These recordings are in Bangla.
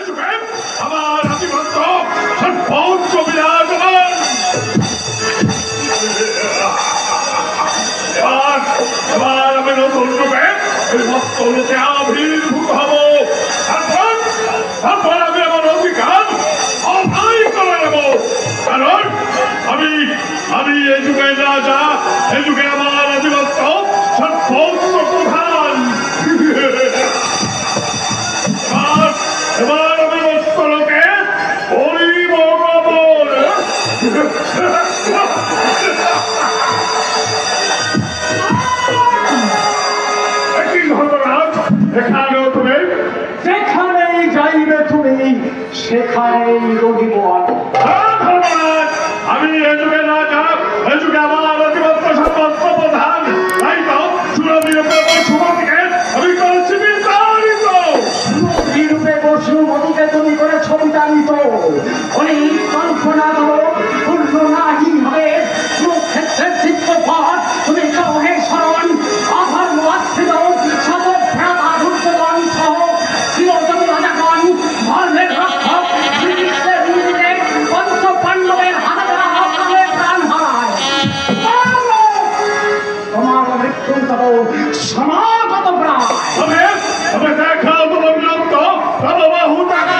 যুগে আমার আধিপত্য সর্বোচ্চ বিরাজমান। এবার আমি নতুন যুগে এই মস্তকে আবির্ভূত হব। তারপর আমি আমার অধিকার অভাই করে নেব। কারণ আমি এই যুগের রাজা, এই যুগে আমার আধিপত্য সর্বোচ্চ প্রধান। এবার আমি মস্তকে করিব গমন। এখানেও তুমি, যেখানেই যাইবে তুমি সেখানেই রহিব আমি এ যুগে রাজা, এ যুগে আমার অধিপত্য সর্বোচ্চ প্রধান। তাই তো সুমতিকে আমি করেছি বিতাড়িত। রূপে বসুমতিকে তুমি করেছ বিতাড়িত। অনেক কল্পনা করো, পূর্ণ নাহি হবে কুরুক্ষেত্রের চিত্রপট। তুমি কহে স্মরণ অধর্ম আশ্রিত শত ভ্রাতা দুর্যোধন সহ চিরজনী রাজাগণ, ধর্মের রক্ষক শ্রীকৃষ্ণের নিমিত্তে পঞ্চ পাণ্ডবের হাতে প্রাণ হারায়। তোমার মৃত্যুর তব সমাগত প্রায়। তবে দেখাও তোমার বিরক্ত বাহু টাকা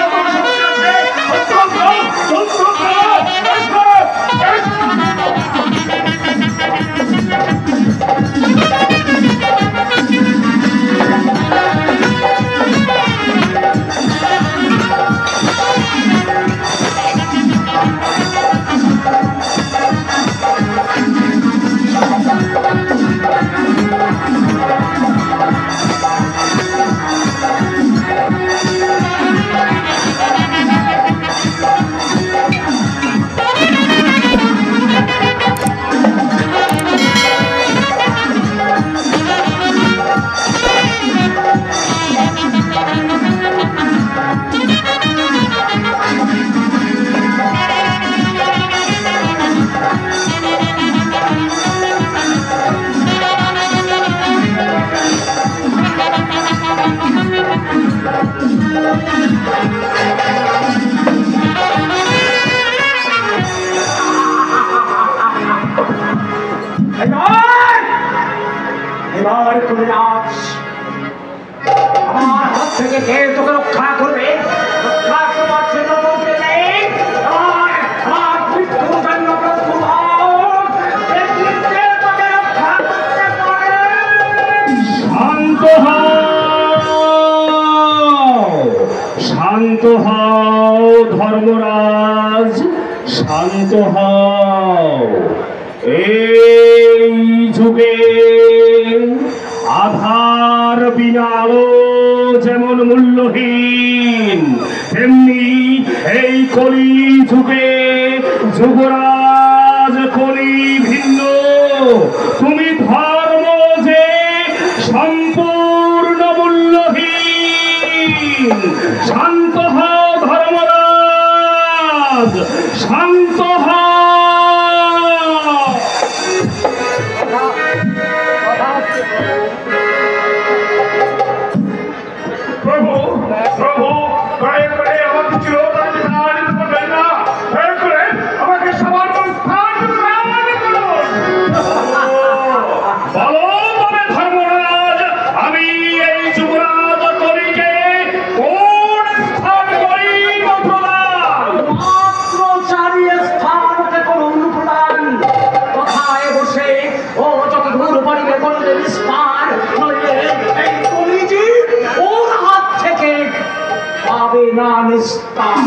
এবার করে আজ আমার হাত থেকে কে তোকে রক্ষা করবে? রক্ষা করবার জন্য বলতে নেই। আমার মৃত্যুর জন্য প্রস্তুত হও। তোকে রক্ষা করতে পারে। শান্ত হও, শান্ত হও ধর্মরাজ, শান্ত হও। এই যুগে আধার বিনা আলো যেমন মূল্যহীন, তেমনি এই কলি যুগে যুবরাজ কলি ভিন্ন। তুমি ধর্ম যে সম্পূর্ণ মূল্যহীন। শান্ত হও ধর্মরাজ, শান্ত হও। প্রভু প্রভু দয়া করে আমাকে চিরতরে বিতাড়িত করবেন না। দয়া করে আমাকে সামান্য স্থান প্রদান করুন। বলো তবে ধর্মরাজ, আমি এই যুবরাজ কলিকে কোন স্থান করিব প্রদান? মাত্র 4 স্থানকে করুন প্রদান। কোথায় বসে ও যত দূর পারিবে করলে বিস্তার, নইলে এই কলিজি ওর হাত থেকে পাবে না নিস্তার।